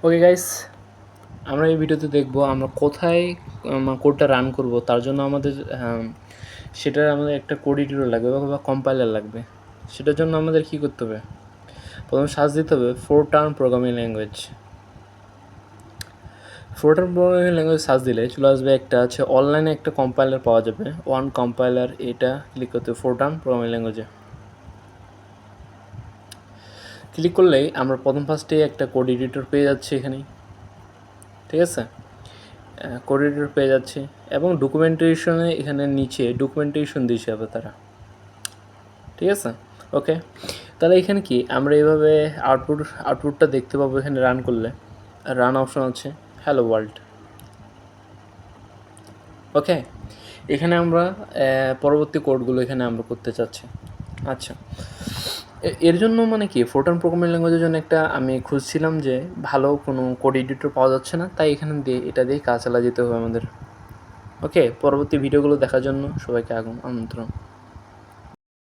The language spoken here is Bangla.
ওকে গাইস, আমরা এই ভিডিওতে দেখব আমরা কোথায় কোডটা রান করব। তার জন্য আমাদের সেটার আমাদের একটা কোড এডিটর লাগবে বা কম্পাইলার লাগবে। সেটার জন্য আমাদের কী করতে হবে? প্রথমে সার্চ দিতে হবে Fortran programming language. Fortran programming language search দিলে চলে আসবে একটা আছে অনলাইনে একটা কম্পাইলার পাওয়া যাবে, ওয়ান কম্পাইলার। এটা ক্লিক করতে হবে ফোরটার্ন প্রোগ্রামিং ল্যাঙ্গুয়েজে। ক্লিক করলেই আমরা ফার্স্টেই একটা কোড এডিটর পেয়ে যাচ্ছি এখানেই, ঠিক আছে? কোড এডিটর পেয়ে যাচ্ছি এবং ডকুমেন্টেশনে এখানে নিচে ডকুমেন্টেশন দিয়েছে আবার তারা, ঠিক আছে? ওকে, তাহলে এখানে কি আমরা এইভাবে আউটপুটটা দেখতে পাবো। এখানে রান করলে রান অপশন আছে, হ্যালো ওয়ার্ল্ড। ওকে, এখানে আমরা পরবর্তী কোডগুলো এখানে আমরা করতে চাচ্ছি। আচ্ছা, এর জন্য মানে কি ফোরটার্ন প্রোগ্রামিং ল্যাঙ্গুয়েজের জন্য একটা আমি খুঁজছিলাম যে ভালো কোনো কোড এডিটর পাওয়া যাচ্ছে না, তাই এখানে এটা দিয়ে কাজ চালা যেতে হবে আমাদের। ওকে, পরবর্তী ভিডিওগুলো দেখার জন্য সবাইকে আমন্ত্রণ।